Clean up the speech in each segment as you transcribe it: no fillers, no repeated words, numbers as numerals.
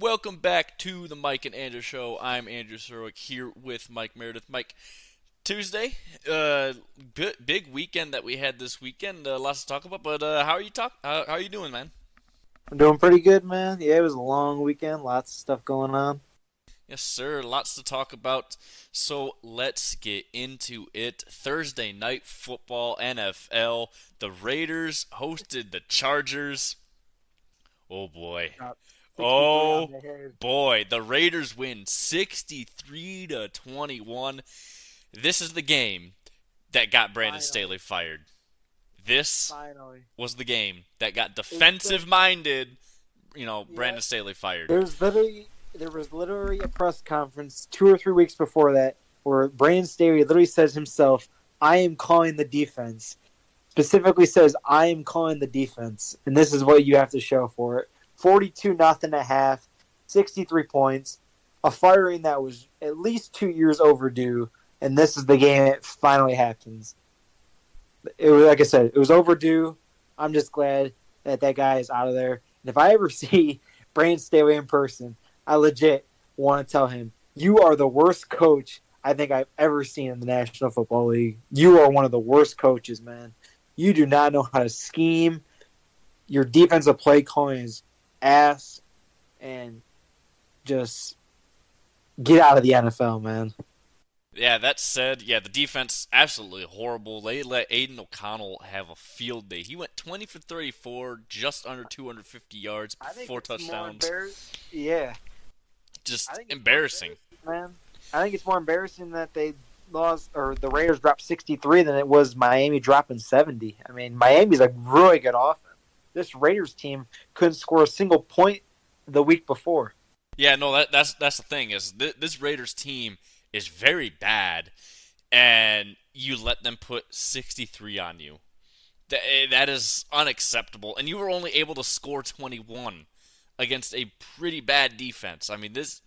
Welcome back to the Mike and Andrew Show. I'm Andrew Serwick here with Mike Meredith. Mike, Tuesday, big weekend that we had this weekend. Lots to talk about, but how are you doing, man? I'm doing pretty good, man. Yeah, it was a long weekend. Lots of stuff going on. Yes, sir. Lots to talk about. So let's get into it. Thursday night football, NFL. The Raiders hosted the Chargers. Oh boy. Got 63 on Oh the head. boy. The Raiders win 63 to 21. This is the game that got Brandon Finally, Staley fired. This finally. was the game that got It's been, defensive minded, yeah. Brandon Staley fired. There was literally a press conference 2 or 3 weeks before that where Brandon Staley literally says himself, "I am calling the defense." Specifically says, "I am calling the defense," and this is what you have to show for it. 42 nothing a half, 63 points, a firing that was at least 2 years overdue, and this is the game it finally happens. It was like I said, it was overdue. I'm just glad that that guy is out of there. And if I ever see Brandon Staley in person, I legit want to tell him, "You are the worst coach I think I've ever seen in the National Football League. You are one of the worst coaches, man. You do not know how to scheme. Your defensive play calling is ass, and just get out of the NFL, man." Yeah, that said, yeah, the defense absolutely horrible. They let Aiden O'Connell have a field day. He went 20 for 34, just under 250 yards, I think four it's more touchdowns. embarrassing. Yeah, I Just think it's more embarrassing. embarrassing, man. I think it's more embarrassing that they lost or the Raiders dropped 63 than it was Miami dropping 70. I mean, Miami's a really good offense. This Raiders team couldn't score a single point the week before. Yeah, no, that's the thing is this Raiders team is very bad, and you let them put 63 on you. That is unacceptable, and you were only able to score 21 against a pretty bad defense. This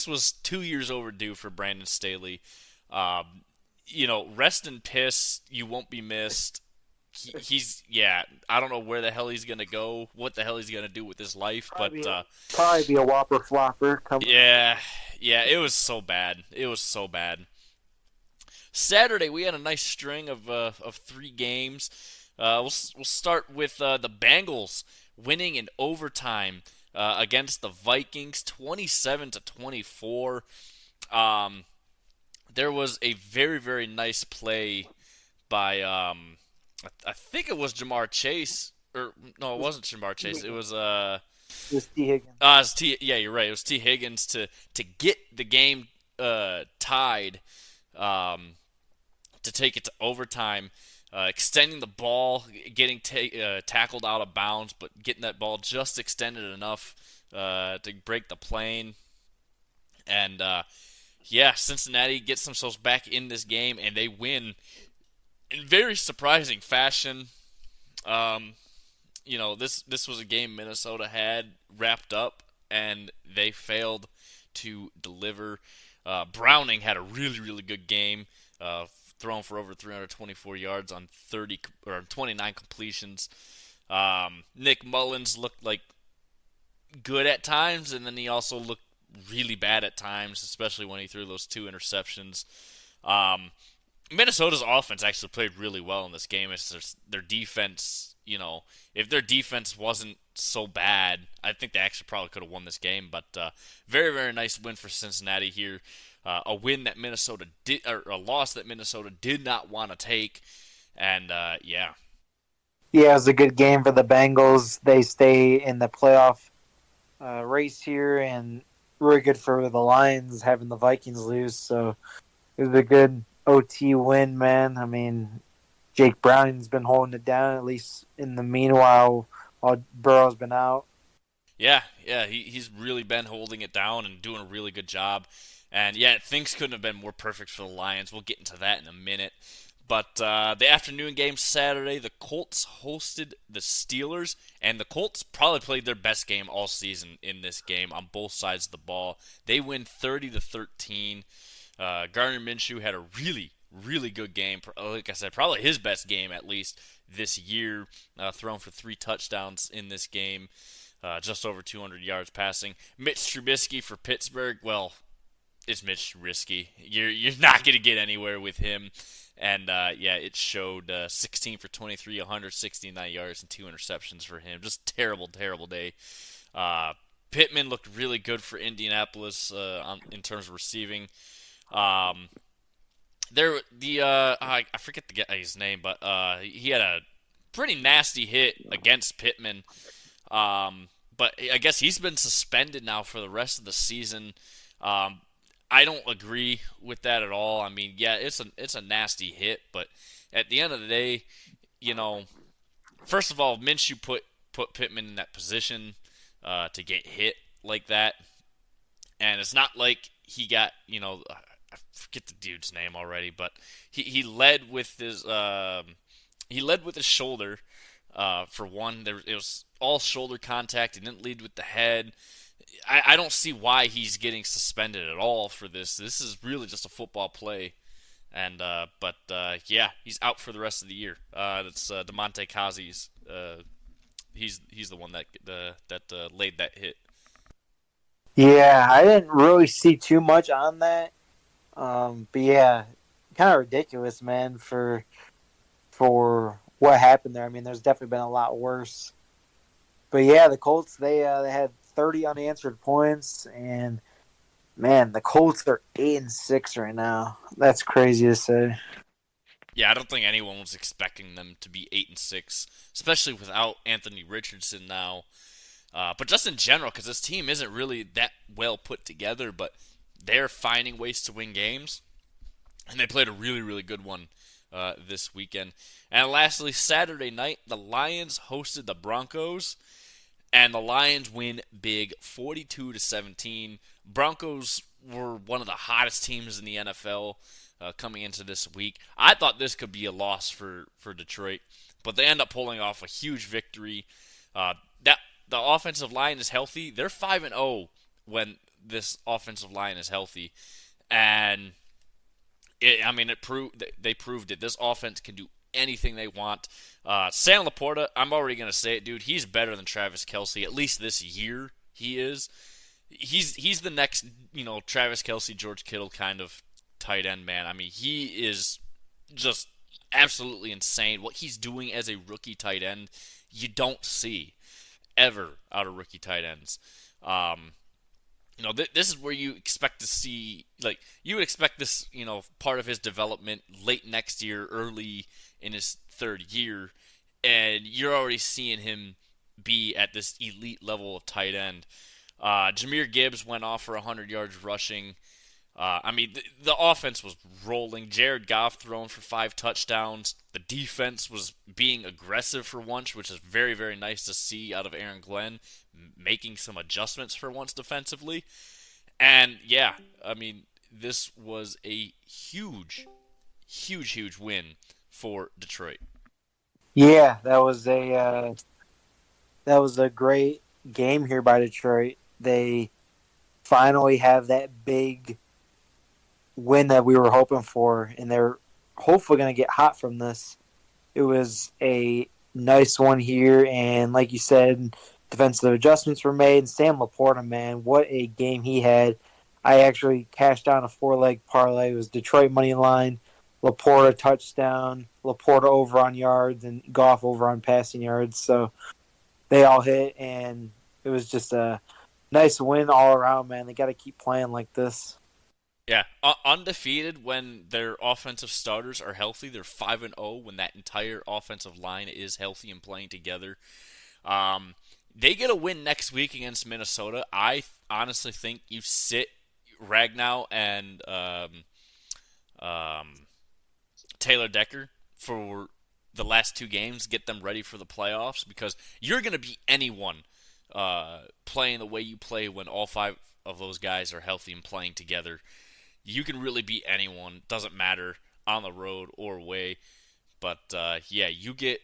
was 2 years overdue for Brandon Staley. Rest in piss. You won't be missed. He's yeah. I don't know where the hell he's gonna go, what the hell he's gonna do with his life, but Probably be a whopper flopper coming up. yeah, yeah. It was so bad. It was so bad. Saturday we had a nice string of three games. We'll start with the Bengals winning in overtime against the Vikings, 27-24. Um, there was a very very nice play by I think it was Jamar Chase, or no, it wasn't Jamar Chase. It was This T. Higgins. Yeah, you're right. It was T Higgins to get the game tied, um, to take it to overtime, extending the ball, getting tackled out of bounds, but getting that ball just extended enough to break the plane. And yeah, Cincinnati gets themselves back in this game, and they win in very surprising fashion. Um, this was a game Minnesota had wrapped up, and they failed to deliver. Browning had a really really good game, thrown for over 324 yards on 30 or 29 completions. Nick Mullins looked like good at times, and then he also looked really bad at times, especially when he threw those two interceptions. Um, Minnesota's offense actually played really well in this game. It's just their defense, if their defense wasn't so bad, I think they actually probably could have won this game. But very, very nice win for Cincinnati here. A win that Minnesota did, or a loss that Minnesota did not want to take. And yeah, Yeah, it was a good game for the Bengals. They stay in the playoff race here, and really good for the Lions having the Vikings lose. So it was a good OT win, man. I mean, Jake Browning's been holding it down at least in the meanwhile while Burrow's been out. yeah. He's really been holding it down and doing a really good job. And yeah, things couldn't have been more perfect for the Lions. We'll get into that in a minute. But the afternoon game Saturday, the Colts hosted the Steelers, and the Colts probably played their best game all season in this game on both sides of the ball. They win 30-13. Gardner Minshew had a really, really good game. Like I said, probably his best game at least this year. Thrown for three touchdowns in this game. just over 200 yards passing. Mitch Trubisky for Pittsburgh, well, it's Mitch Trubisky. You're not going to get anywhere with him. And yeah, it showed 16 for 23, 169 yards and 2 interceptions for him. Just terrible, terrible day. Uh, Pittman looked really good for Indianapolis in terms of receiving. Um, I forget the guy's name, but he had a pretty nasty hit against Pittman. But I guess he's been suspended now for the rest of the season. Um, I don't agree with that at all. I mean, yeah, it's a nasty hit, but at the end of the day, you know, first of all, Minshew put Pittman in that position to get hit like that, and it's not like he got I forget the dude's name already, but he led with his shoulder. For one, it was all shoulder contact. He didn't lead with the head. I don't see why he's getting suspended at all for this. This is really just a football play, and yeah, he's out for the rest of the year. That's DeMonte Kazis. He's the one that laid that hit. Yeah, I didn't really see too much on that. But yeah, kind of ridiculous, man, for what happened there. I mean, there's definitely been a lot worse. But yeah, the Colts they had 30 unanswered points, and man, the Colts are 8-6 right now. That's crazy to say. Yeah, I don't think anyone was expecting them to be 8-6, especially without Anthony Richardson now. But just in general, because this team isn't really that well put together, but they're finding ways to win games, and they played a really, really good one this weekend. And lastly, Saturday night, the Lions hosted the Broncos, and the Lions win big, 42-17. Broncos were one of the hottest teams in the NFL coming into this week. I thought this could be a loss for Detroit, but they end up pulling off a huge victory. That the offensive line is healthy. They're 5-0 when this offensive line is healthy, and they proved it. This offense can do anything they want. Sam Laporta, I'm already gonna say it, dude. He's better than Travis Kelce. At least this year, he is. He's the next, Travis Kelce, George Kittle kind of tight end, man. I mean, he is just absolutely insane. What he's doing as a rookie tight end, you don't see ever out of rookie tight ends. This is where you expect to see, like, you would expect this, part of his development late next year, early in his third year, and you're already seeing him be at this elite level of tight end. Jahmyr Gibbs went off for 100 yards rushing. The offense was rolling. Jared Goff throwing for 5 touchdowns. The defense was being aggressive for once, which is very, very nice to see out of Aaron Glenn, making some adjustments for once defensively. And yeah, this was a huge, huge, huge win for Detroit. Yeah, that was a great game here by Detroit. They finally have that big win that we were hoping for, and they're hopefully going to get hot from this. It was a nice one here, and like you said, defensive adjustments were made. And Sam Laporta, man, what a game he had. I actually cashed on a 4-leg parlay. It was Detroit money line, Laporta touchdown, Laporta over on yards, and Goff over on passing yards. So they all hit, and it was just a nice win all around, man. They got to keep playing like this. Yeah, undefeated when their offensive starters are healthy. They're 5-0 when that entire offensive line is healthy and playing together. They get a win next week against Minnesota. I honestly think you sit Ragnow and Taylor Decker for the last 2 games, get them ready for the playoffs, because you're going to beat anyone playing the way you play when all 5 of those guys are healthy and playing together. You can really beat anyone. Doesn't matter on the road or away. But yeah, you get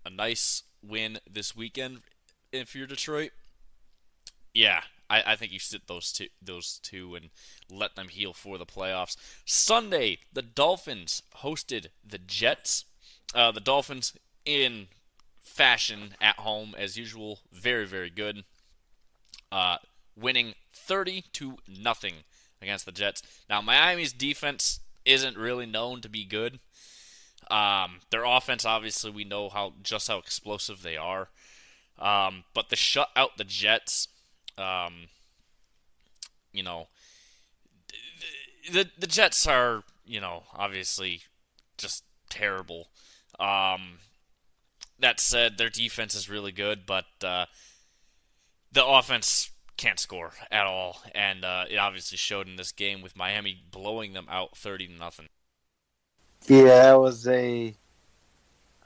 a nice win this weekend if you're Detroit. Yeah, I think you sit those two and let them heal for the playoffs. Sunday, the Dolphins hosted the Jets. The Dolphins in fashion at home as usual, very, very good. winning 30-0 against the Jets. Now, Miami's defense isn't really known to be good. Their offense, obviously, we know just how explosive they are. But to shut out the Jets, um, you know, the Jets are, obviously just terrible. Um, that said, their defense is really good, but the offense can't score at all, and it obviously showed in this game with Miami blowing them out 30-0. Yeah, that was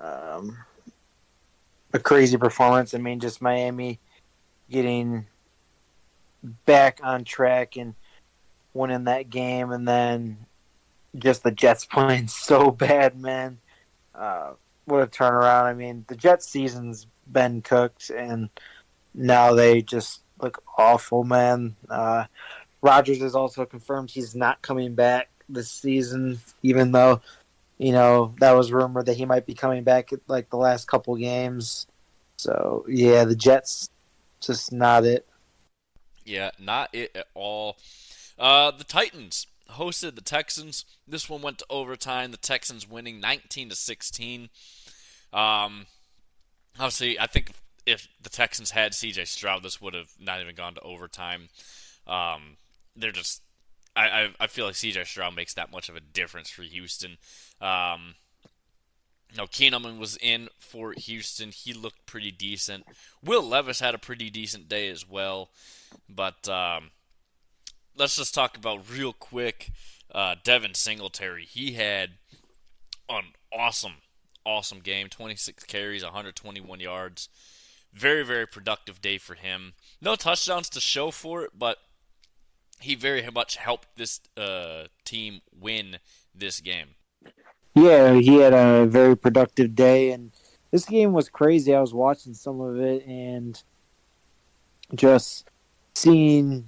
um, a crazy performance. I mean, just Miami getting back on track and winning that game, and then just the Jets playing so bad, man. What a turnaround! I mean, the Jets season's been cooked, and now they just look awful, man. Rodgers has also confirmed he's not coming back this season, even though that was rumored that he might be coming back at, like, the last couple games. So yeah, the Jets just not it. Yeah, not it at all. The Titans hosted the Texans. This one went to overtime. The Texans winning 19-16. Um, Obviously, I think if the Texans had C.J. Stroud, this would have not even gone to overtime. They're just, I feel like C.J. Stroud makes that much of a difference for Houston. Um, Keenum was in for Houston. He looked pretty decent. Will Levis had a pretty decent day as well. But let's just talk about real quick Devin Singletary. He had an awesome game. 26 carries, 121 yards. Very, very productive day for him. No touchdowns to show for it, but he very much helped this team win this game. Yeah, he had a very productive day, and this game was crazy. I was watching some of it, and just seeing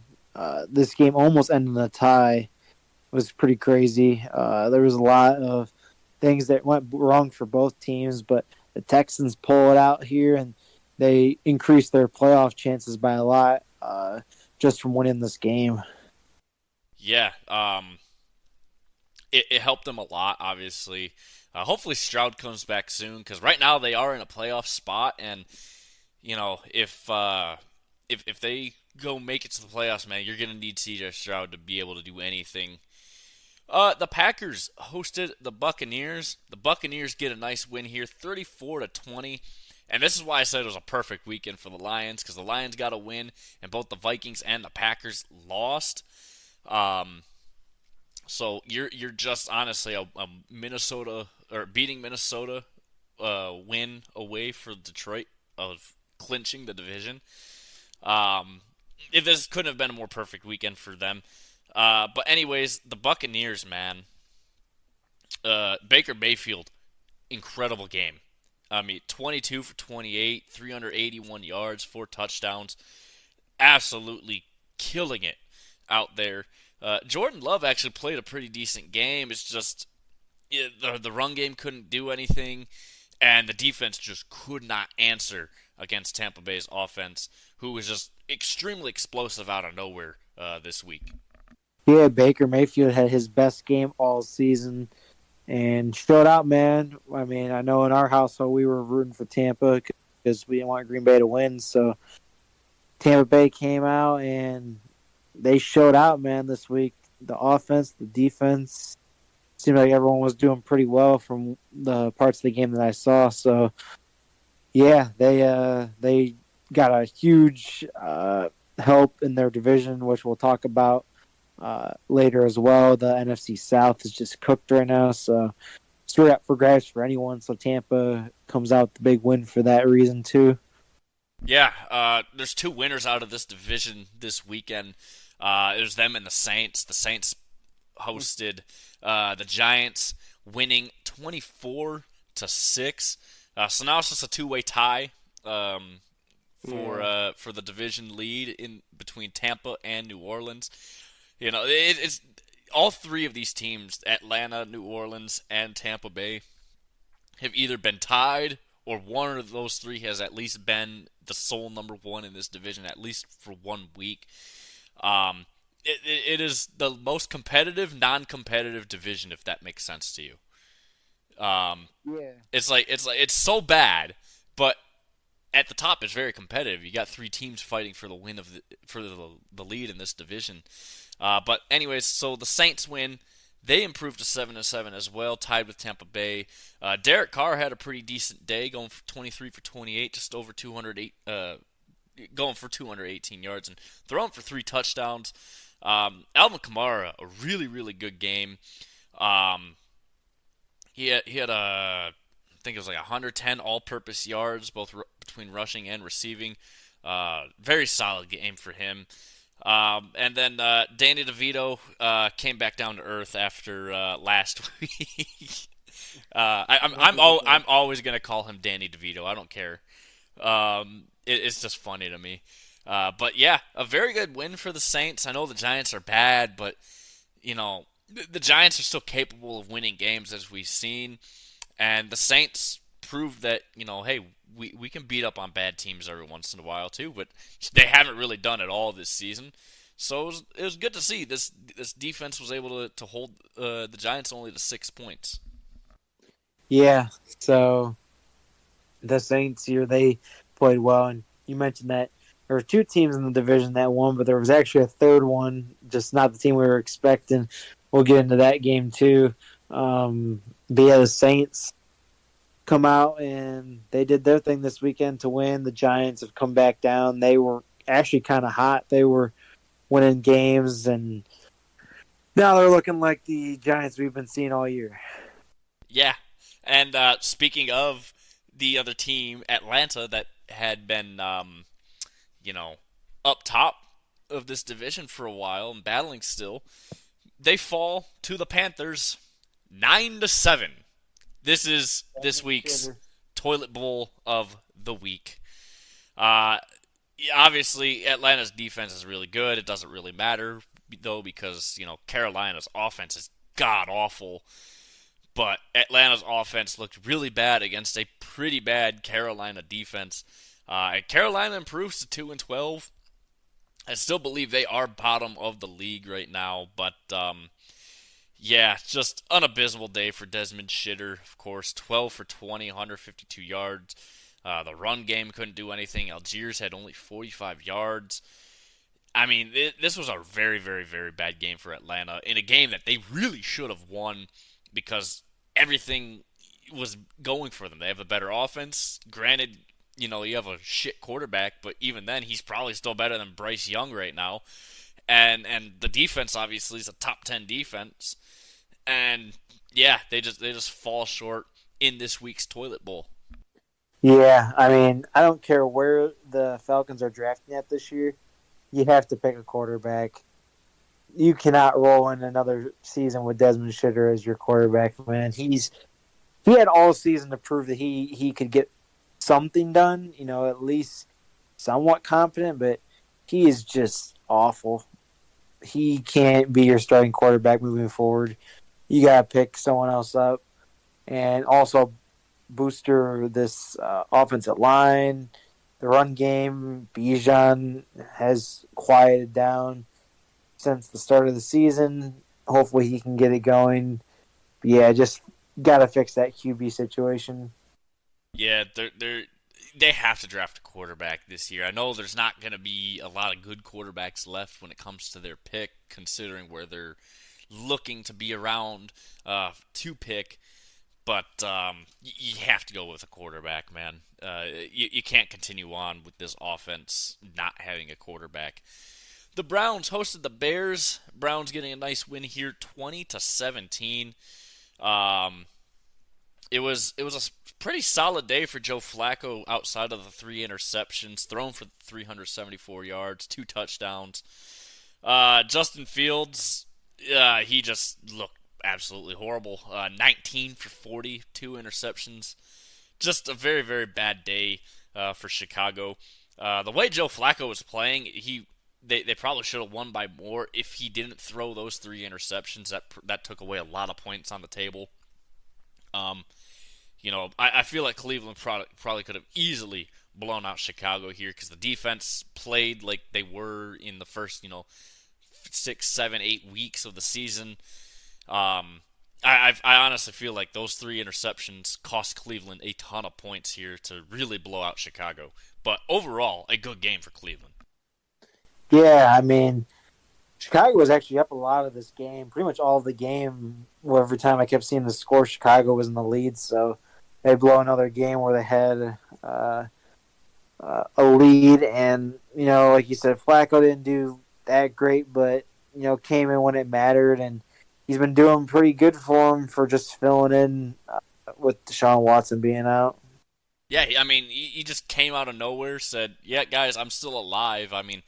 this game almost end in a tie was pretty crazy. There was a lot of things that went wrong for both teams, but the Texans pull it out here, and they increase their playoff chances by a lot just from winning this game. Yeah, it helped them a lot, obviously. Hopefully Stroud comes back soon, because right now they are in a playoff spot, and if they go make it to the playoffs, man, you're gonna need C.J. Stroud to be able to do anything. The Packers hosted the Buccaneers. The Buccaneers get a nice win here, 34-20. And this is why I said it was a perfect weekend for the Lions, because the Lions got a win, and both the Vikings and the Packers lost. So you're just honestly a Minnesota, or beating Minnesota win away for Detroit of clinching the division. This couldn't have been a more perfect weekend for them. But anyways, the Buccaneers, man. Baker Mayfield, incredible game. I mean, 22 for 28, 381 yards, 4 touchdowns. Absolutely killing it out there. Jordan Love actually played a pretty decent game. It's just the run game couldn't do anything, and the defense just could not answer against Tampa Bay's offense, who was just extremely explosive out of nowhere this week. Yeah, Baker Mayfield had his best game all season and showed out, man. I mean, I know in our household we were rooting for Tampa because we didn't want Green Bay to win. So Tampa Bay came out and they showed out, man, this week. The offense, the defense, seemed like everyone was doing pretty well from the parts of the game that I saw. So, yeah, they got a huge help in their division, which we'll talk about later as well. The NFC South is just cooked right now, so it's up for grabs for anyone. So Tampa comes out the big win for that reason too. Yeah, there's 2 winners out of this division this weekend. It was them and the Saints. The Saints hosted the Giants, winning 24-6. So now it's just a 2-way tie for the division lead in between Tampa and New Orleans. It's all 3 of these teams, Atlanta, New Orleans, and Tampa Bay, have either been tied or one of those 3 has at least been the sole number one in this division at least for 1 week. Um, it is the most competitive, non-competitive division, if that makes sense to you. Um, Yeah. it's so bad, but at the top it's very competitive. You got three teams fighting for the win of the lead in this division. But anyways, so the Saints win. They improved to 7-7 as well, tied with Tampa Bay. Derek Carr had a pretty decent day, going for 23 for 28, just over 208, going for 218 yards and throwing for 3 touchdowns. Alvin Kamara, a really really good game. Um, he had I think it was like 110 all-purpose yards, both between rushing and receiving. Very solid game for him. And then Danny DeVito came back down to earth after last week. I'm always gonna call him Danny DeVito. I don't care. It's just funny to me. But yeah, a very good win for the Saints. I know the Giants are bad, but you know the Giants are still capable of winning games as we've seen, and the Saints proved that hey, we can beat up on bad teams every once in a while too, but they haven't really done it all this season. So it was good to see this defense was able to hold the Giants only to 6 points. Yeah. So the Saints here, they played well, and you mentioned that there were two teams in the division that won, but there was actually a third one, just not the team we were expecting. We'll get into that game too. But yeah, the Saints come out and they did their thing this weekend to win. The Giants have come back down. They were actually kind of hot. They were winning games, and now they're looking like the Giants we've been seeing all year. Yeah, and speaking of the other team, Atlanta, that had been you know up top of this division for a while and battling still, they fall to the Panthers 9-7. This is this week's toilet bowl of the week. Uh, Obviously, Atlanta's defense is really good. It doesn't really matter, though, because, Carolina's offense is god awful. But Atlanta's offense looked really bad against a pretty bad Carolina defense. And Carolina improves to 2-12. I still believe they are bottom of the league right now, but yeah, just an abysmal day for Desmond Shitter, of course. 12 for 20, 152 yards. The run game couldn't do anything. Algiers had only 45 yards. I mean, this was a very, very, very bad game for Atlanta in a game that they really should have won because everything was going for them. They have a better offense. Granted, you have a shit quarterback, but even then, he's probably still better than Bryce Young right now. And the defense obviously is a top 10 defense. And yeah, they just fall short in this week's toilet bowl. Yeah, I mean, I don't care where the Falcons are drafting at this year. You have to pick a quarterback. You cannot roll in another season with Desmond Shitter as your quarterback, man. He had all season to prove that he could get something done, at least somewhat competent, but he is just awful. He can't be your starting quarterback moving forward. You got to pick someone else up and also booster this offensive line. The run game, Bijan has quieted down since the start of the season. Hopefully he can get it going. But yeah, just got to fix that QB situation. Yeah, they have to draft a quarterback this year. I know there's not going to be a lot of good quarterbacks left when it comes to their pick, considering where they're looking to be around to pick. But you have to go with a quarterback, man. You can't continue on with this offense not having a quarterback. The Browns hosted the Bears. Browns getting a nice win here, 20-17. It was a pretty solid day for Joe Flacco outside of the 3 interceptions, thrown for 374 yards, 2 touchdowns. Justin Fields, he just looked absolutely horrible. 19 for 40, 2 interceptions. Just a very, very bad day for Chicago. The way Joe Flacco was playing, they probably should have won by more if he didn't throw those 3 interceptions. That took away a lot of points on the table. I feel like Cleveland probably could have easily blown out Chicago here because the defense played like they were in the first, 6, 7, 8 weeks of the season. I honestly feel like those three interceptions cost Cleveland a ton of points here to really blow out Chicago. But overall, a good game for Cleveland. Yeah, I mean, Chicago was actually up a lot of this game, pretty much all of the game. Where every time I kept seeing the score, Chicago was in the lead. So they blow another game where they had a lead, and like you said, Flacco didn't do that great, but came in when it mattered, and he's been doing pretty good for him for just filling in with Deshaun Watson being out. Yeah, I mean, he just came out of nowhere, said, "Yeah, guys, I'm still alive." I mean,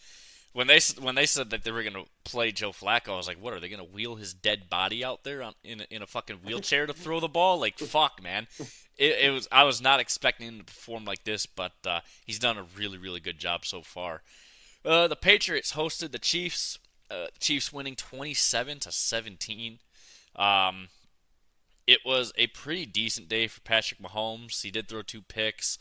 when they said that they were gonna play Joe Flacco, I was like, "What are they gonna wheel his dead body out there in a fucking wheelchair to throw the ball?" Like, fuck, man. It was I was not expecting him to perform like this, but he's done a really really good job so far. The Patriots hosted the Chiefs. Chiefs winning 27-17. Um, it was a pretty decent day for Patrick Mahomes. He did throw 2 picks.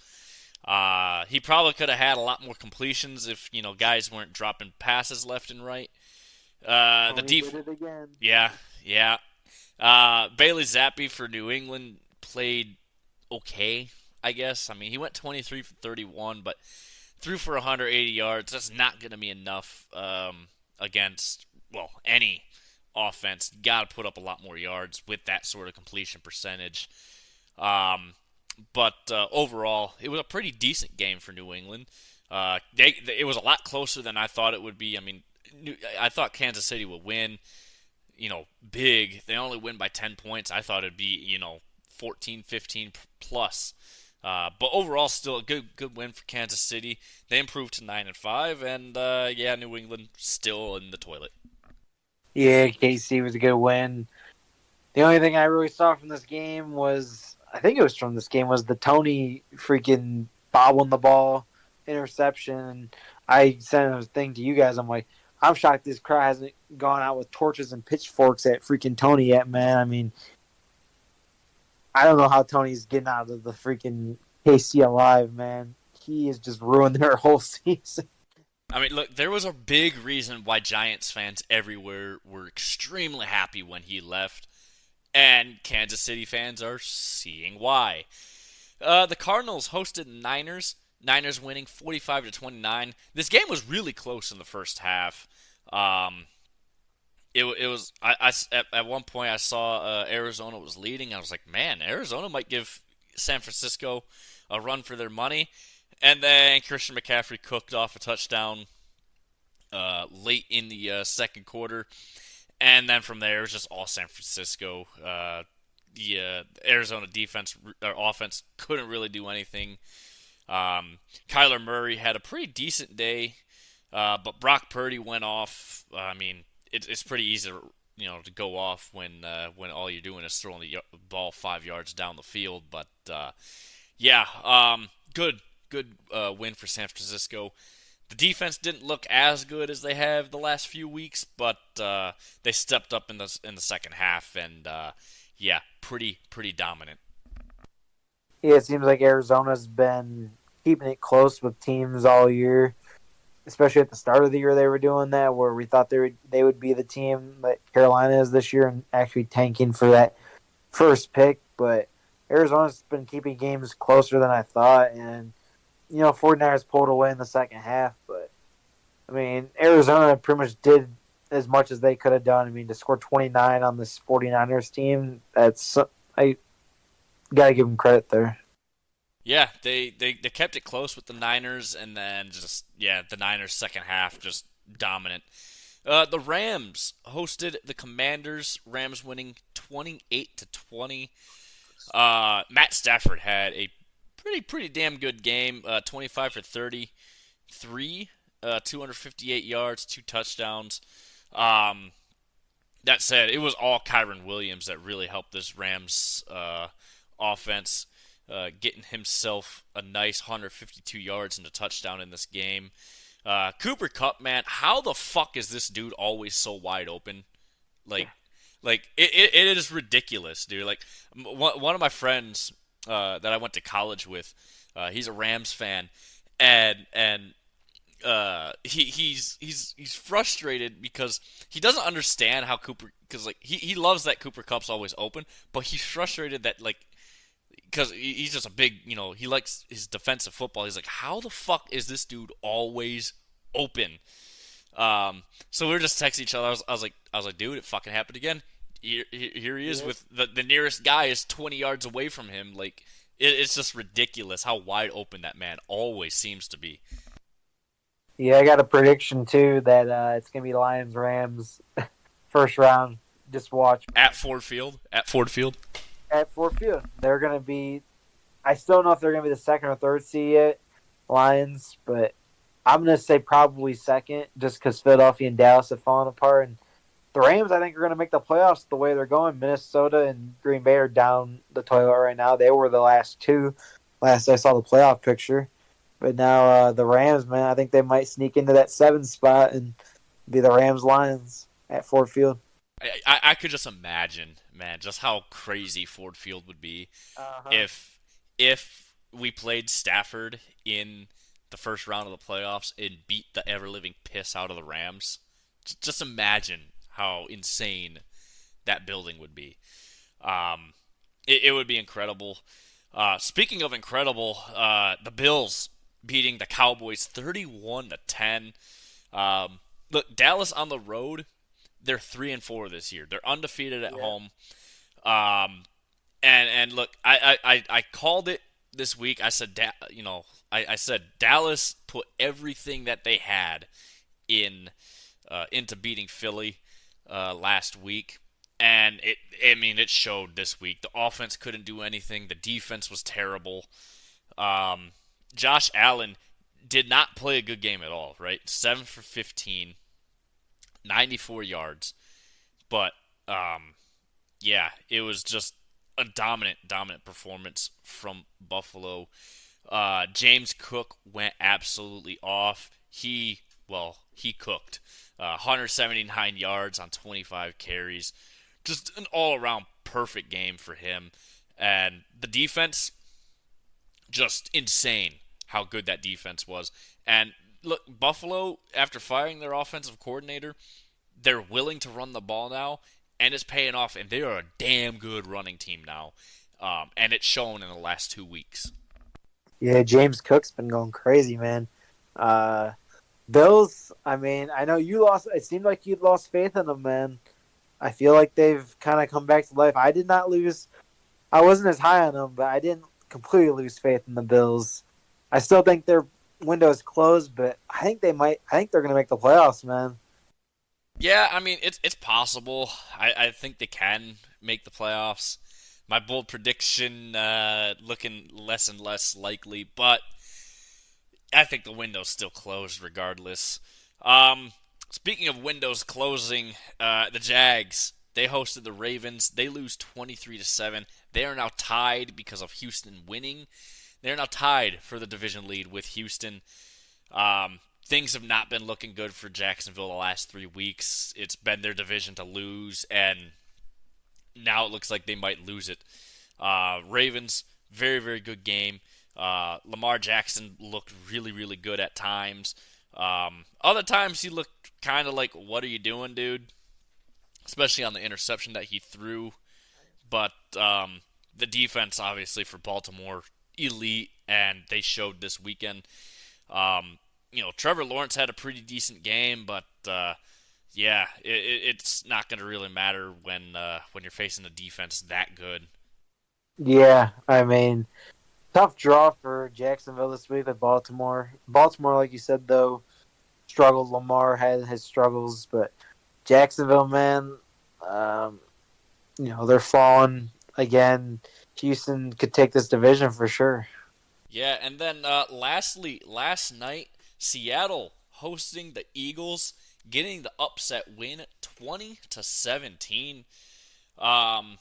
He probably could have had a lot more completions if guys weren't dropping passes left and right. The Tony did it again. yeah, yeah. Bailey Zappi for New England played okay, I guess. I mean, he went 23 for 31, but threw for 180 yards. That's not going to be enough against any offense. Got to put up a lot more yards with that sort of completion percentage. But overall, it was a pretty decent game for New England. It was a lot closer than I thought it would be. I mean, I thought Kansas City would win, big. They only win by 10 points. I thought it'd be, 14, 15 plus. But overall, still a good win for Kansas City. They improved to 9-5, and New England still in the toilet. Yeah, KC was a good win. The only thing I really saw from this game was, I think it was from this game, was the Tony freaking bobbling the ball interception. I sent a thing to you guys. I'm like, I'm shocked this crowd hasn't gone out with torches and pitchforks at freaking Tony yet, man. I mean, I don't know how Tony's getting out of the freaking KC alive, man. He has just ruined their whole season. I mean, look, there was a big reason why Giants fans everywhere were extremely happy when he left, and Kansas City fans are seeing why. The Cardinals hosted Niners. Niners winning 45-29. This game was really close in the first half. It was at one point I saw Arizona was leading. I was like, man, Arizona might give San Francisco a run for their money. And then Christian McCaffrey cooked off a touchdown late in the second quarter. And then from there, it was just all San Francisco. The Arizona defense or offense couldn't really do anything. Kyler Murray had a pretty decent day, but Brock Purdy went off. I mean, it's pretty easy to go off when all you're doing is throwing the ball 5 yards down the field. But good win for San Francisco. The defense didn't look as good as they have the last few weeks, but they stepped up in the second half, and pretty dominant. Yeah, it seems like Arizona's been keeping it close with teams all year, especially at the start of the year they were doing that, where we thought they would be the team that Carolina is this year and actually tanking for that first pick. But Arizona's been keeping games closer than I thought, and 49ers pulled away in the second half. But I mean, Arizona pretty much did as much as they could have done. I mean, to score 29 on this 49ers team, I gotta give them credit there. Yeah, they kept it close with the Niners, and then the Niners second half just dominant. The Rams hosted the Commanders. Rams winning 28-20. Matt Stafford had a pretty damn good game. 25 for 33, 258 yards, 2 touchdowns. That said, it was all Kyron Williams that really helped this Rams offense, getting himself a nice 152 yards and a touchdown in this game. Cooper Kupp, man, how the fuck is this dude always so wide open? It is ridiculous, dude. Like one of my friends that I went to college with, he's a Rams fan, and he's frustrated because he doesn't understand how Cooper, because like he loves that Cooper Cup's always open, but he's frustrated that like because he's just a big, he likes his defensive football. He's like, how the fuck is this dude always open? So we were just texting each other. I was like, dude, it fucking happened again. Here he is Yeah. with the nearest guy is 20 yards away from him. Like it's just ridiculous how wide open that man always seems to be. Yeah, I got a prediction too that it's gonna be Lions Rams first round. Just watch, At man. Ford Field. At Ford Field. At Ford Field, they're gonna be. I still don't know if they're gonna be the second or third seed yet, Lions, but I'm gonna say probably second, just because Philadelphia and Dallas have fallen apart, and the Rams I think are gonna make the playoffs the way they're going. Minnesota and Green Bay are down the toilet right now. They were the last two. Last I saw the playoff picture. But now the Rams, man, I think they might sneak into that 7 spot and be the Rams Lions at Ford Field. I could just imagine, man, just how crazy Ford Field would be Uh-huh. if if we played Stafford in the first round of the playoffs and beat the ever living piss out of the Rams. Just imagine how insane that building would be. Um, it would be incredible. Speaking of incredible, the Bills beating the Cowboys 31-10. Look, Dallas on the road, they're 3-4 this year. They're undefeated at Yeah. home. Um, and look, I called it this week. I said, I said Dallas put everything that they had in into beating Philly last week, and it showed this week. The offense couldn't do anything. The defense was terrible. Um, Josh Allen did not play a good game at all. Right, 7 for 15, 94 yards, but yeah, it was just a dominant performance from Buffalo. James Cook went absolutely off. He cooked. 179 yards on 25 carries. Just an all around perfect game for him. And the defense, just insane how good that defense was. And look, Buffalo, after firing their offensive coordinator, they're willing to run the ball now, and it's paying off. And they are a damn good running team now, and it's shown in the last 2 weeks. Yeah, James Cook's been going crazy, man. Uh, Bills, I mean, I know you lost. It seemed like you'd lost faith in them, man. I feel like they've kind of come back to life. I did not lose. I wasn't as high on them, but I didn't completely lose faith in the Bills. I still think their window is closed, but I think they might. I think they're going to make the playoffs, man. Yeah, I mean it's possible. I think they can make the playoffs. My bold prediction looking less and less likely, but I think the window's still closed regardless. Speaking of windows closing, the Jags, they hosted the Ravens. They lose 23-7. They are now tied because of Houston winning. They're now tied for the division lead with Houston. Things have not been looking good for Jacksonville the last 3 weeks. It's been their division to lose, and now it looks like they might lose it. Ravens, very, very good game. Lamar Jackson looked really, really good at times. Other times he looked kind of like, what are you doing, dude? Especially on the interception that he threw. But the defense, obviously, for Baltimore, elite, and they showed this weekend. Trevor Lawrence had a pretty decent game, but yeah, it's not going to really matter when you're facing a defense that good. Yeah, I mean, tough draw for Jacksonville this week with Baltimore. Baltimore, like you said, though, struggled. Lamar had his struggles, but Jacksonville, man, um, they're falling again. Houston could take this division for sure. Yeah, and then lastly, last night, Seattle hosting the Eagles, getting the upset win, 20-17. Um,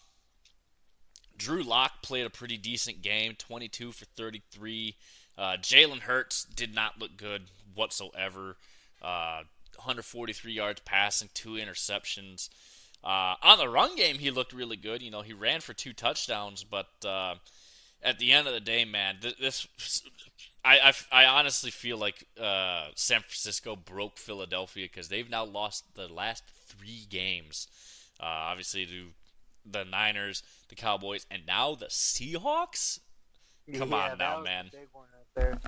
Drew Lock played a pretty decent game, 22 for 33. Jalen Hurts did not look good whatsoever. 143 yards passing, 2 interceptions. On the run game, he looked really good. He ran for 2 touchdowns, but at the end of the day, man, this I honestly feel like San Francisco broke Philadelphia because they've now lost the last 3 games. Obviously to the Niners, the Cowboys, and now the Seahawks. Come Yeah, on now, that was man. a big one right there.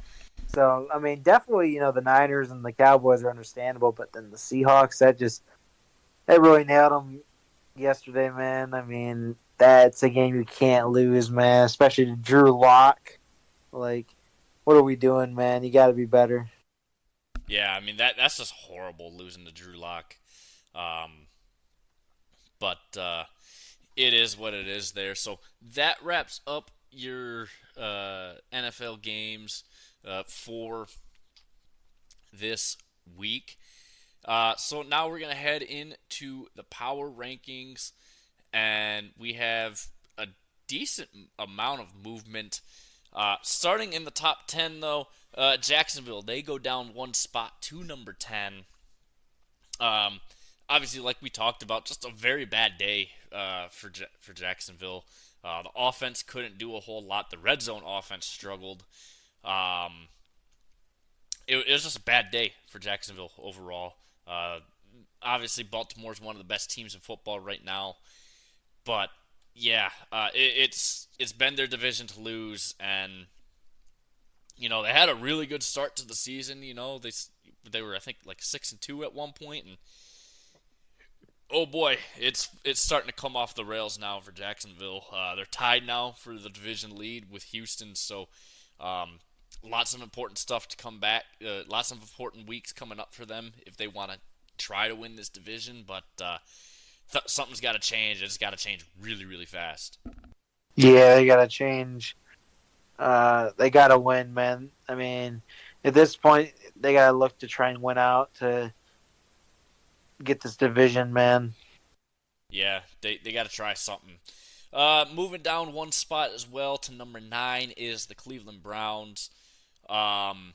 So I mean, definitely, the Niners and the Cowboys are understandable, but then the Seahawks, that really nailed them yesterday, man. I mean, that's a game you can't lose, man. Especially to Drew Lock. Like, what are we doing, man? You got to be better. Yeah, I mean that's just horrible losing to Drew Lock. Um, but it is what it is there. So that wraps up your NFL games for this week. So now we're gonna head into the power rankings, and we have a decent amount of movement. Starting in the top 10, though, Jacksonville, they go down 1 spot to number 10. Um, Obviously, like we talked about, just a very bad day for Jacksonville. The offense couldn't do a whole lot. The red zone offense struggled. Um, it was just a bad day for Jacksonville overall. Uh, Obviously, Baltimore's one of the best teams in football right now, but yeah, it's been their division to lose, and they had a really good start to the season. They were, I think, like 6-2 at one point, and oh boy, it's starting to come off the rails now for Jacksonville. They're tied now for the division lead with Houston, so um, lots of important stuff to come back. Lots of important weeks coming up for them if they want to try to win this division. But something's got to change. It's got to change really, really fast. Yeah, they got to change. They got to win, man. I mean, at this point, they got to look to try and win out to get this division, man. Yeah, they got to try something. Moving down 1 spot as well to number 9 is the Cleveland Browns. Um,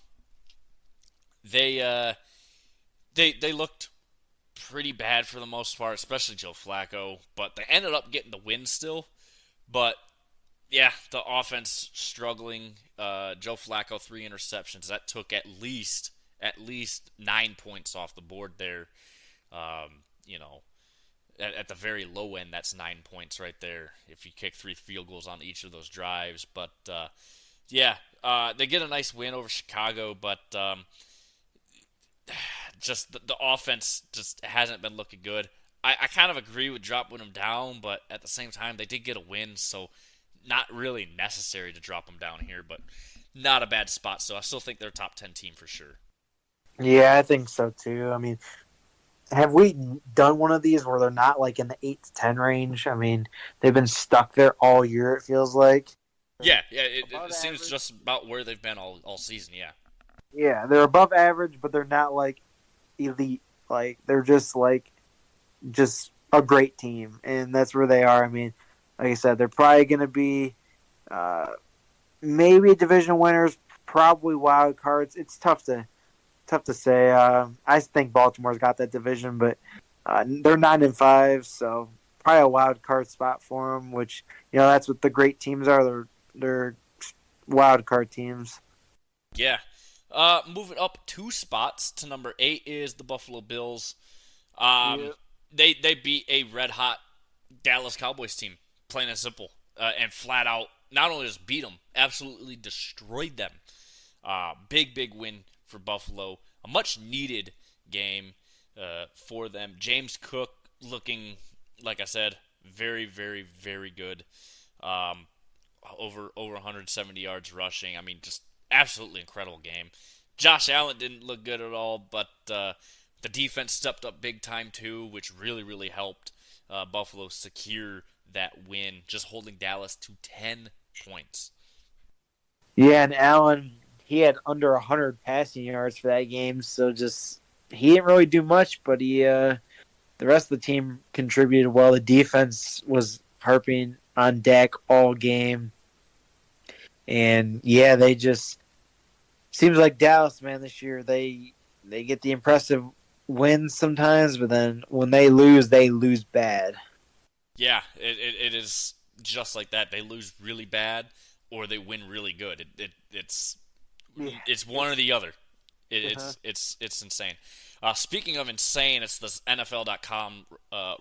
they they looked pretty bad for the most part, especially Joe Flacco, but they ended up getting the win still. But yeah, the offense struggling. Joe Flacco 3 interceptions. That took at least 9 points off the board there. Um, you know, at the very low end, that's 9 points right there. If you kick 3 field goals on each of those drives, but yeah, they get a nice win over Chicago, but just the offense just hasn't been looking good. I kind of agree with dropping them down, but at the same time, they did get a win, so not really necessary to drop them down here, but not a bad spot. So I still think they're a top 10 team for sure. Yeah, I think so too. I mean, have we done one of these where they're not like in the 8 to 10 range? I mean, they've been stuck there all year. It feels like. Yeah, yeah, it Above seems average. just about where they've been all season. Yeah, Yeah, they're above average, but they're not like elite. Like they're just a great team, and that's where they are. I mean, like I said, they're probably going to be uh, maybe division winners, probably wild cards. It's tough to say. I think Baltimore's got that division, but they're 9-5, so probably a wild card spot for them. Which that's what the great teams are. They're wild card teams. yeah. Moving up 2 spots to number 8 is the Buffalo Bills. Um, Yeah. they beat a red hot Dallas Cowboys team, plain and simple, and flat out not only just beat them, absolutely destroyed them. Big win for Buffalo. A much needed game for them. James Cook looking, like I said, very good. Um, over 170 yards rushing. I mean, just absolutely incredible game. Josh Allen didn't look good at all, but the defense stepped up big time too, which really helped Buffalo secure that win, just holding Dallas to 10 points. Yeah, and Allen, he had under 100 passing yards for that game, so just he didn't really do much, but the rest of the team contributed well. The defense was harping on Dak all game, and yeah, they just seems like Dallas, man. This year they get the impressive wins sometimes, but then when they lose bad. Yeah, it is just like that. They lose really bad. or they win really good. It's Yeah, it's one or it's the other. uh It's insane. Speaking of insane, it's the NFL.com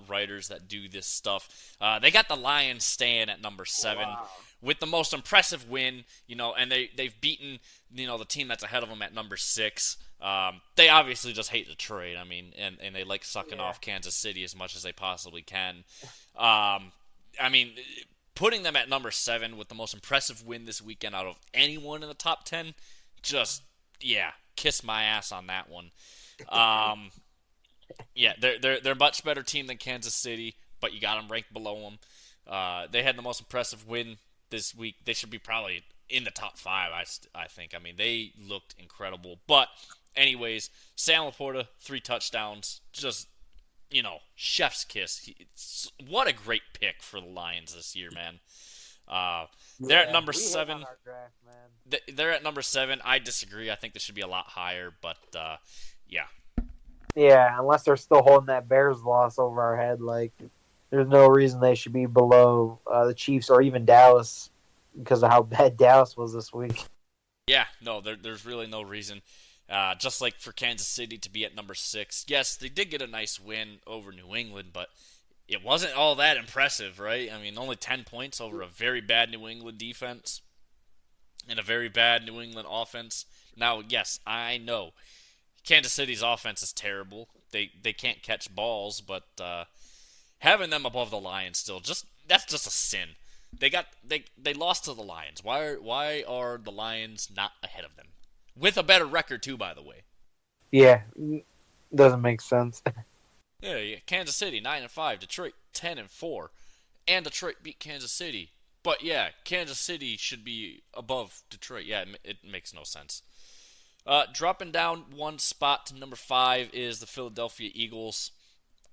writers that do this stuff. They got the Lions staying at number 7 wow. with the most impressive win, and they've beaten the team that's ahead of them at number 6. They obviously just hate Detroit. I mean, and they like sucking Yeah, off Kansas City as much as they possibly can. Um, I mean, putting them at number 7 with the most impressive win this weekend out of anyone in the top 10, just yeah, kiss my ass on that one. Um, yeah, they're a much better team than Kansas City, but you got them ranked below them. They had the most impressive win this week. They should be probably in the top 5. I think. I mean, they looked incredible. But anyways, Sam Laporta 3 touchdowns, just chef's kiss. What a great pick for the Lions this year, man. Uh, they're at yeah. number We hit on 7. our draft, man. They're at number 7. I disagree. I think they should be a lot higher, but yeah. Yeah, unless they're still holding that Bears loss over our head, like there's no reason they should be below the Chiefs or even Dallas because of how bad Dallas was this week. Yeah, no, there's really no reason. Just like for Kansas City to be at number 6. Yes, they did get a nice win over New England, but it wasn't all that impressive, right? I mean, only 10 points over a very bad New England defense and a very bad New England offense. Now, yes, I know Kansas City's offense is terrible. They can't catch balls, but having them above the Lions still that's just a sin. They lost to the Lions. Why are the Lions not ahead of them? With a better record too, by the way. Yeah, doesn't make sense. Yeah. Kansas City 9-5, Detroit 10-4, and Detroit beat Kansas City. But yeah, Kansas City should be above Detroit. Yeah, it makes no sense. Dropping down one spot to number 5 is the Philadelphia Eagles.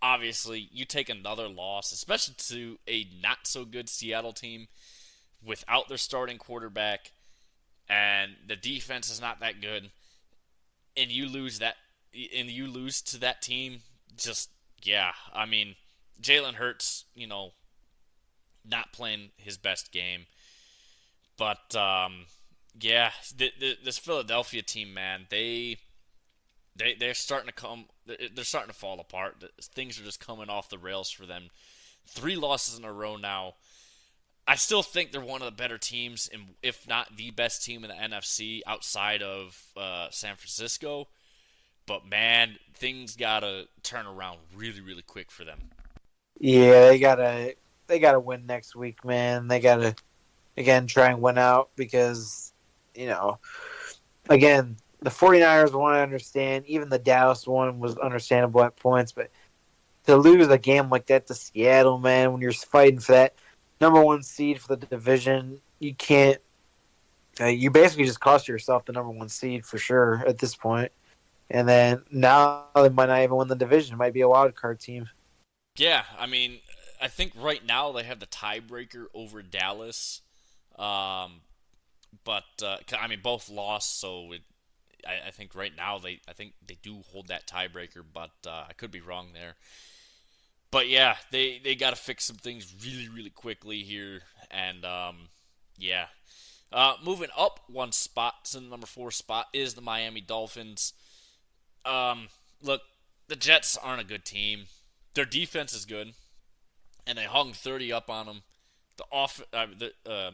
Obviously, you take another loss, especially to a not so good Seattle team without their starting quarterback, and the defense is not that good, and you lose to that team. Just yeah, I mean, Jalen Hurts, not playing his best game, but yeah, this Philadelphia team, man, they're starting to come. They're starting to fall apart. Things are just coming off the rails for them. 3 losses in a row now. I still think they're one of the better teams, and if not the best team in the NFC outside of San Francisco. But man, things gotta turn around really, really quick for them. Yeah, they gotta win next week, man. They gotta again try and win out because you know again the 49ers one I understand. Even the Dallas one was understandable at points, but to lose a game like that to Seattle, man, when you're fighting for that number 1 seed for the division, you can't. You basically just cost yourself the number 1 seed for sure at this point. And then now they might not even win the division. It might be a wild card team. Yeah, I mean, I think right now they have the tiebreaker over Dallas, um, but I mean both lost, so I think right now I think they do hold that tiebreaker, but I could be wrong there. But yeah, they got to fix some things really really quickly here, and yeah. Moving up one spot to the number 4 spot is the Miami Dolphins. Look, the Jets aren't a good team. Their defense is good, and they hung 30 up on them.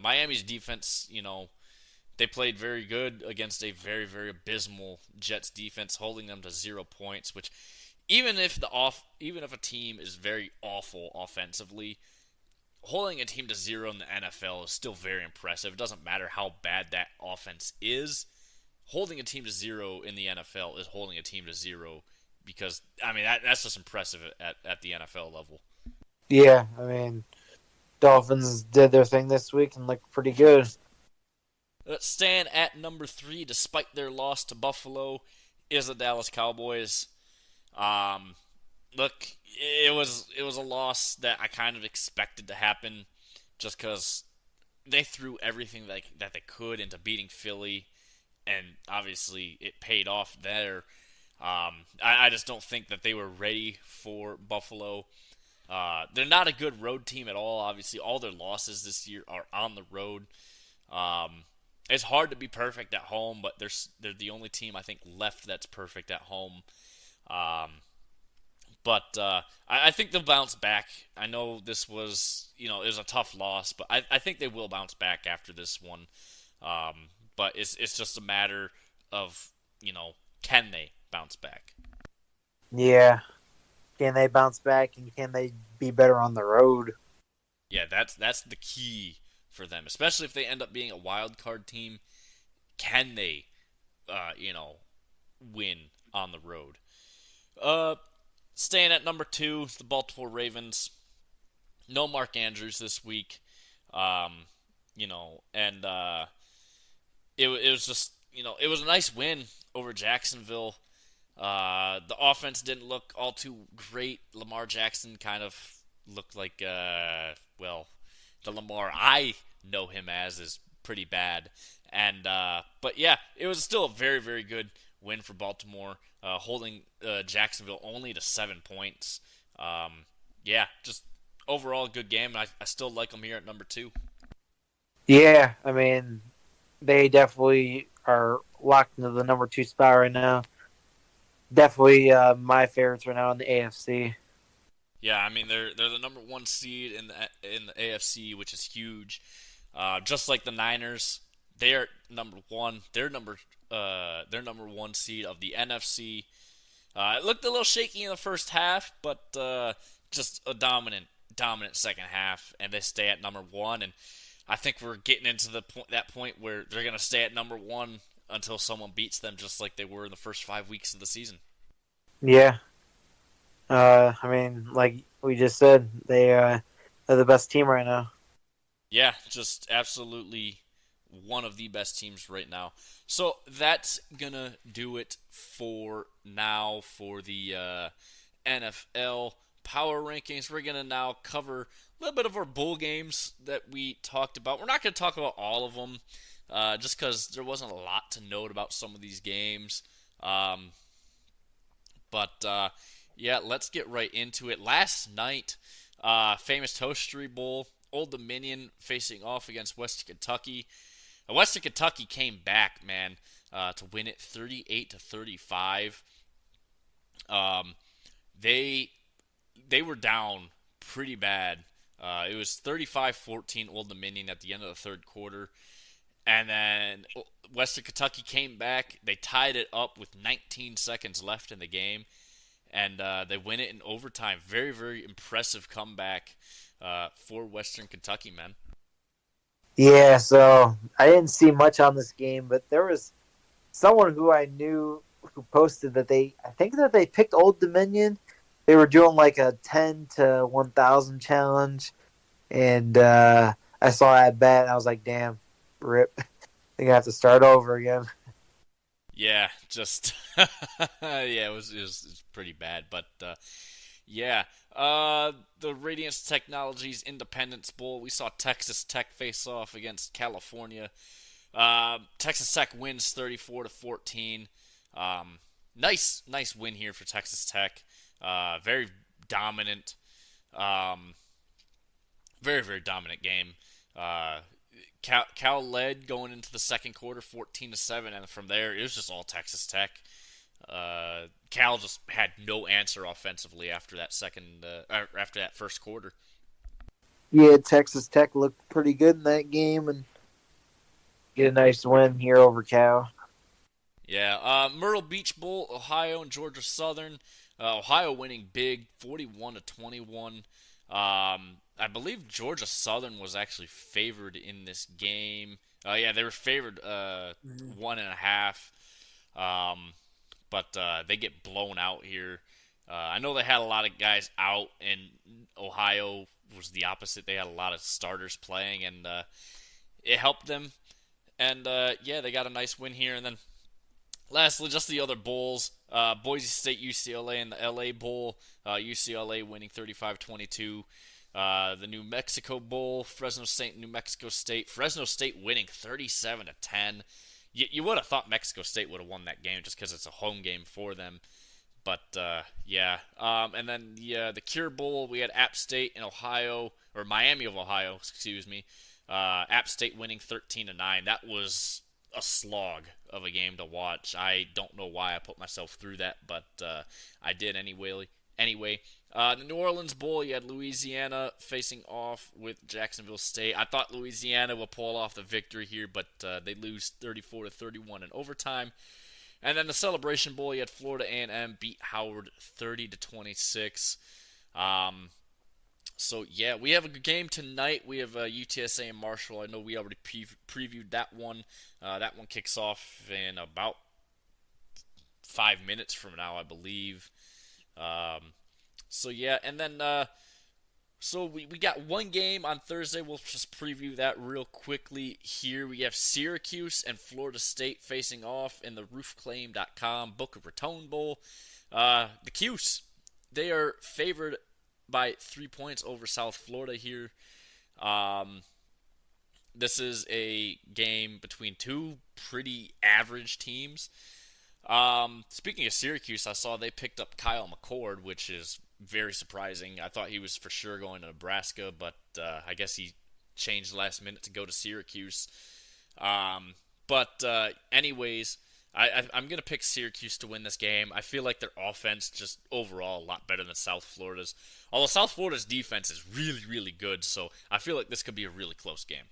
Miami's defense, they played very good against a very very abysmal Jets defense, holding them to 0 points. Which, even if a team is very awful offensively, holding a team to 0 in the NFL is still very impressive. It doesn't matter how bad that offense is. Holding a team to 0 in the NFL is holding a team to 0 because, I mean, that's just impressive at the NFL level. Yeah, I mean, Dolphins did their thing this week and looked pretty good. Staying at number 3, despite their loss to Buffalo, is the Dallas Cowboys. Um, Look, it was a loss that I kind of expected to happen, just because they threw everything that they could into beating Philly, and obviously it paid off there. I just don't think that they were ready for Buffalo. They're not a good road team at all. Obviously, all their losses this year are on the road. Um, it's hard to be perfect at home, but they're the only team I think left that's perfect at home. Um, but I think they'll bounce back. I know this was, it was a tough loss, but I think they will bounce back after this one. But it's just a matter of, can they bounce back? Yeah. Can they bounce back and can they be better on the road? Yeah, that's the key for them, especially if they end up being a wild card team. Can they, uh, you know, win on the road? Uh, Staying at number two, the Baltimore Ravens. No Mark Andrews this week. Um, and it was just, it was a nice win over Jacksonville. The offense didn't look all too great. Lamar Jackson kind of looked like, well, the Lamar I know him as is pretty bad. But yeah, it was still a very, very good win for Baltimore, holding Jacksonville only to 7 points. Yeah, just overall good game. I still like them here at number two. Yeah, I mean, they definitely are locked into the number 2 spot right now. Definitely my favorites right now in the AFC. Yeah, I mean they're the number one seed in the AFC, which is huge. Just like the Niners, they are number one. They're number one seed of the NFC. It looked a little shaky in the first half, but just a dominant second half, and they stay at number one. And I think we're getting into that point where they're gonna stay at number one until someone beats them, just like they were in the first 5 weeks of the season. Yeah. I mean, like we just said, they're the best team right now. Yeah, just absolutely one of the best teams right now. So that's gonna do it for now for the NFL power rankings. We're gonna now cover a little bit of our bowl games that we talked about. We're not gonna talk about all of them, just because there wasn't a lot to note about some of these games. Um, but yeah, let's get right into it. Last night, famous Toastery Bowl, Old Dominion facing off against Western Kentucky. Western Kentucky came back, man, to win it 38-35. Um, they they were down pretty bad. It was 35-14 Old Dominion at the end of the third quarter. And then Western Kentucky came back. They tied it up with 19 seconds left in the game. And they win it in overtime. Very, very impressive comeback for Western Kentucky, man. Yeah, so I didn't see much on this game, but there was someone who I knew who posted that I think that they picked Old Dominion. They were doing like a 10 to 1,000 challenge, and I saw that bet, and I was like, damn, rip. I think I have to start over again. Yeah, just yeah, it was pretty bad, but yeah. The Radiance Technologies Independence Bowl. We saw Texas Tech face off against California. Texas Tech wins 34-14. Nice win here for Texas Tech. Very dominant. Um, Very, very dominant game. Uh, Cal led going into the second quarter, 14-7, and from there it was just all Texas Tech. Cal just had no answer offensively after that first quarter. Yeah, Texas Tech looked pretty good in that game and get a nice win here over Cal. Yeah, Myrtle Beach Bowl, Ohio and Georgia Southern. Ohio winning big, 41-21. I believe Georgia Southern was actually favored in this game. Yeah, they were favored 1.5. Um, but they get blown out here. I know they had a lot of guys out, and Ohio was the opposite. They had a lot of starters playing, and it helped them. And yeah, they got a nice win here. And then lastly, just the other bowls. Boise State, UCLA, and the LA Bowl. UCLA winning 35-22. The New Mexico Bowl, Fresno State, New Mexico State. Fresno State winning 37-10. You would have thought Mexico State would have won that game just because it's a home game for them. But yeah, and then the Cure Bowl, we had App State in Ohio, or Miami of Ohio, excuse me, App State winning 13-9. That was a slog of a game to watch. I don't know why I put myself through that, but I did anyway. The New Orleans Bowl, you had Louisiana facing off with Jacksonville State. I thought Louisiana would pull off the victory here, but they lose 34-31 in overtime. And then the Celebration Bowl, you had Florida A&M beat Howard 30-26. So yeah, we have a good game tonight. We have UTSA and Marshall. I know we already previewed that one. That one kicks off in about 5 minutes from now, I believe. So yeah, and then so we got one game on Thursday. We'll just preview that real quickly here. We have Syracuse and Florida State facing off in the roofclaim.com Boca Raton Bowl. The Cuse, they are favored by 3 points over South Florida here. This is a game between two pretty average teams. Speaking of Syracuse, I saw they picked up Kyle McCord, which is very surprising. I thought he was for sure going to Nebraska, but I guess he changed last minute to go to Syracuse. Anyways, I'm going to pick Syracuse to win this game. I feel like their offense just overall a lot better than South Florida's. Although South Florida's defense is really, really good, so I feel like this could be a really close game.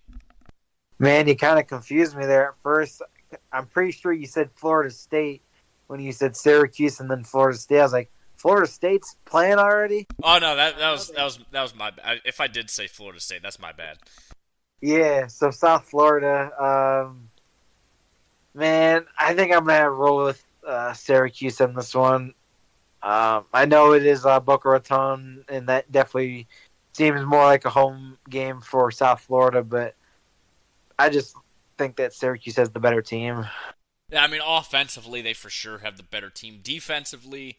Man, you kind of confused me there at first. I'm pretty sure you said Florida State when you said Syracuse and then Florida State. I was like, Florida State's playing already? Oh no, that was my bad. If I did say Florida State, that's my bad. Yeah, so South Florida. Man, I think I'm gonna roll with Syracuse in this one. I know it is Boca Raton, and that definitely seems more like a home game for South Florida, but I just think that Syracuse has the better team. Yeah, I mean, offensively, they for sure have the better team. Defensively,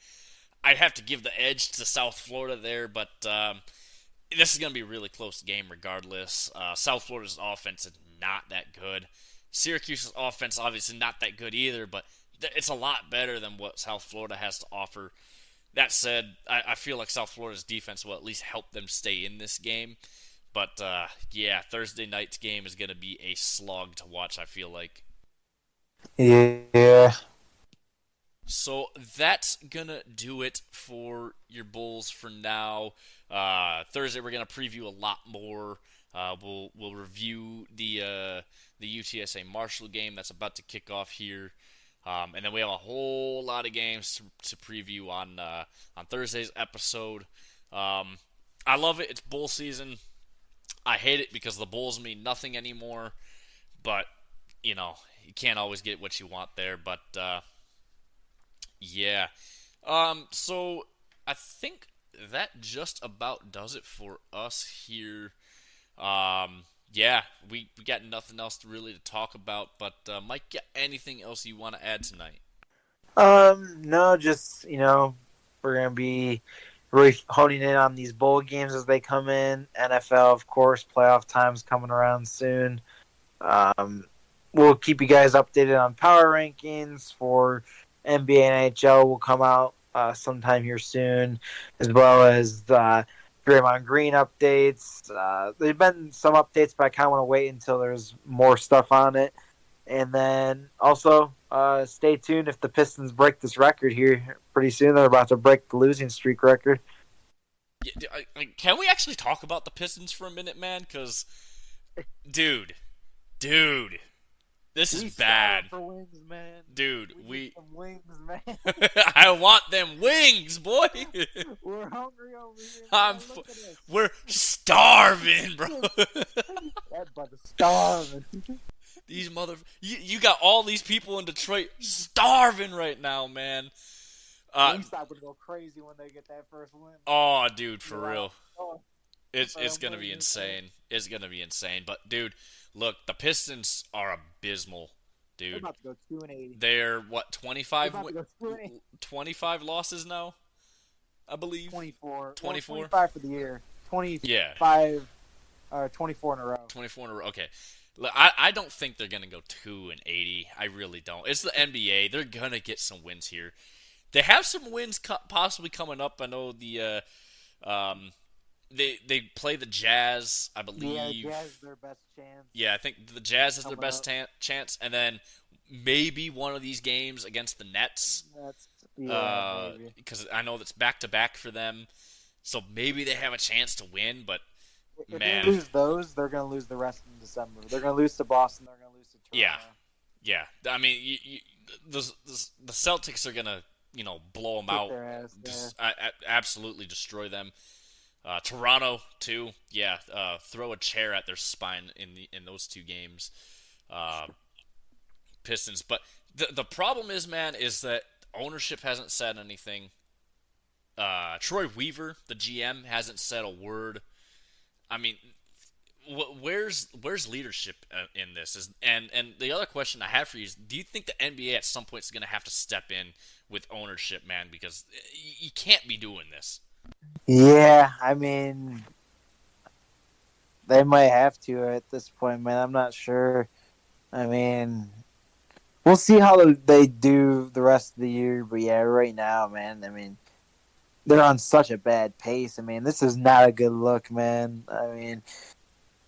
I'd have to give the edge to South Florida there, but this is going to be a really close game regardless. South Florida's offense is not that good. Syracuse's offense obviously not that good either, but it's a lot better than what South Florida has to offer. That said, I feel like South Florida's defense will at least help them stay in this game. But, yeah, Thursday night's game is going to be a slog to watch, I feel like. Yeah. So that's going to do it for your Bulls for now. Thursday we're going to preview a lot more. We'll review the UTSA Marshall game that's about to kick off here. And then we have a whole lot of games to preview on Thursday's episode. I love it. It's Bull season. I hate it because the Bulls mean nothing anymore. But, you can't always get what you want there. But, yeah. So I think that just about does it for us here. Yeah, we got nothing else really to talk about. But, Mike, got anything else you want to add tonight? No, just, we're going to be really honing in on these bowl games as they come in. NFL, of course, playoff time's coming around soon. We'll keep you guys updated on power rankings for NBA and NHL will come out sometime here soon, as well as Draymond Green updates. There have been some updates, but I kind of want to wait until there's more stuff on it. And then also stay tuned if the Pistons break this record here pretty soon. They're about to break the losing streak record. Yeah, can we actually talk about the Pistons for a minute, man? Because, dude, this is bad. For wings, man. Dude, we some wings, man. I want them wings, boy. We're hungry over here. We're starving, bro. That brother's starving. These you got all these people in Detroit starving right now, man. Wingstop would go crazy when they get that first win. Oh, dude, for real. Oh, it's gonna be insane. It's gonna be insane. But dude, look, the Pistons are abysmal, dude. They're about to go 2-80. They're what 25? They're about to go 25 losses now, I believe. 24. 24? 25 for the year. 25. Yeah. 24 in a row. 24 in a row. Okay. Look, I don't think they're gonna go 2-80. I really don't. It's the NBA. They're gonna get some wins here. They have some wins possibly coming up. I know the they play the Jazz, I Yeah, Jazz believe. their best chance Yeah, I think the Jazz is their coming best up. chance, and then maybe one of these games against the Nets, That's yeah, maybe. because I know that's back to back for them. So maybe they have a chance to win, but If they man, lose those, they're going to lose the rest in December. They're going to lose to Boston. They're going to lose to yeah, Toronto. yeah. I mean, the Celtics are gonna blow them Kick out, their ass. Yeah. just absolutely destroy them. Toronto too, yeah. Throw a chair at their spine in those two games. Uh, Pistons, but the problem is, man, is that ownership hasn't said anything. Troy Weaver, the GM, hasn't said a word. I mean, where's leadership in this? And the other question I have for you is, do you think the NBA at some point is going to have to step in with ownership, man? Because you can't be doing this. Yeah, I mean, they might have to at this point, man. I'm not sure. I mean, we'll see how they do the rest of the year. But yeah, right now, man, I mean, they're on such a bad pace. I mean, this is not a good look, man. I mean,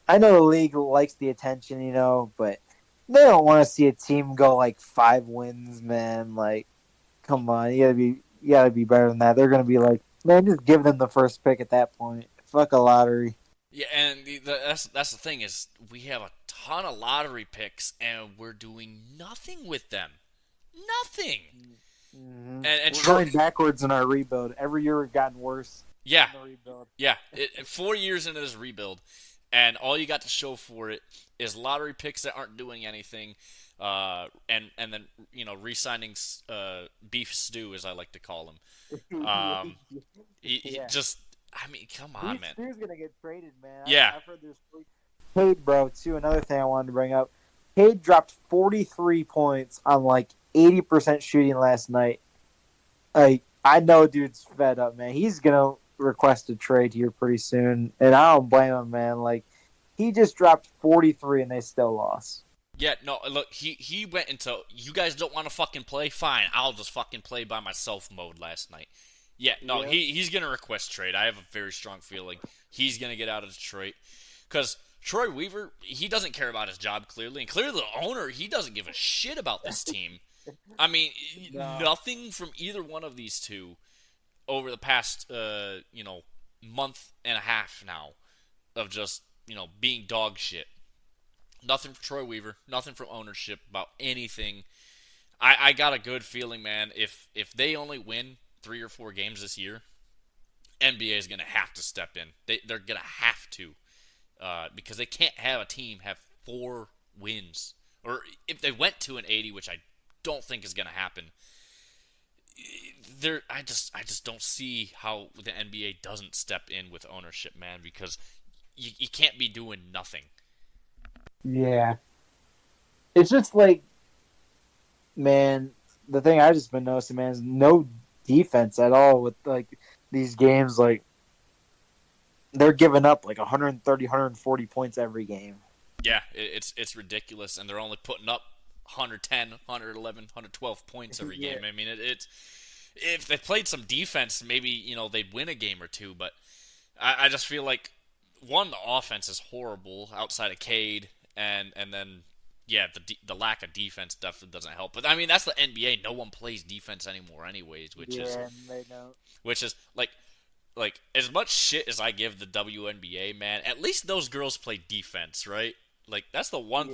I know the league likes the attention, but they don't want to see a team go like 5 wins, man. Like, come on, you gotta be better than that. They're gonna be like, man, just give them the first pick at that point. Fuck a lottery. Yeah, and that's the thing is we have a ton of lottery picks and we're doing nothing with them. Nothing. Mm-hmm. And We're going backwards in our rebuild. Every year we've gotten worse yeah, in the rebuild. yeah. 4 years into this rebuild, and all you got to show for it is lottery picks that aren't doing anything, and then re-signing beef stew, as I like to call him. He Yeah. just, I mean, come on, Beef man. Stew's gonna get traded, man. Yeah, I've heard there's Cade, bro, too. Another thing I wanted to bring up. Cade dropped 43 points on like 80% shooting last night. Like, I know dude's fed up, man. He's gonna request a trade here pretty soon, and I don't blame him, man. Like, he just dropped 43 and they still lost. yeah. No, look, he went into you guys don't want to fucking play. Fine, I'll just fucking play by myself mode last night. Yeah, no, Yep. he's gonna request trade. I have a very strong feeling he's gonna get out of Detroit because Troy Weaver he doesn't care about his job clearly, and clearly the owner he doesn't give a shit about this team. I mean, No. nothing from either one of these two over the past month and a half now of just being dog shit. Nothing from Troy Weaver, nothing from ownership about anything. I got a good feeling, man. If they only win 3 or 4 games this year, NBA is gonna have to step in. They're gonna have to because they can't have a team have 4 wins, or if they went to an 80, which I don't think is gonna happen. I just don't see how the NBA doesn't step in with ownership, man, because you can't be doing nothing. Yeah. It's just like, man, the thing I just been noticing, man, is no defense at all with like these games. Like, they're giving up like 130, 140 points every game. Yeah, it's ridiculous, and they're only putting up 110, 111, 112 points every Yeah. game. I mean, it's if they played some defense, maybe they'd win a game or two. But I just feel like one, the offense is horrible outside of Cade, and then yeah, the lack of defense definitely doesn't help. But I mean, that's the NBA. No one plays defense anymore, anyways, Yeah, and they don't. which is like as much shit as I give the WNBA, man, at least those girls play defense, right? Like Yeah. that's the one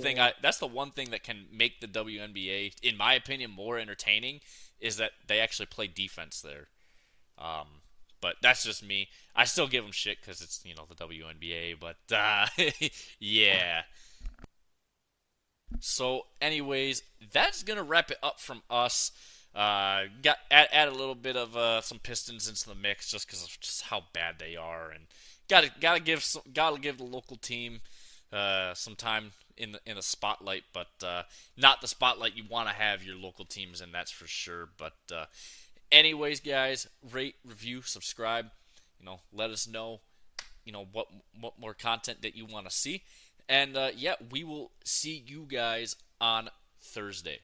thing that can make the WNBA, in my opinion, more entertaining is that they actually play defense there. Um, but that's just me. I still give them shit because it's the WNBA, but yeah. So, anyways, that's gonna wrap it up from us. Got add a little bit of some Pistons into the mix just because of just how bad they are, and gotta give the local team some time in the spotlight, but not the spotlight you want to have your local teams in. That's for sure. But anyways, guys, rate, review, subscribe. Let us know. What more content that you want to see, and yeah, we will see you guys on Thursday.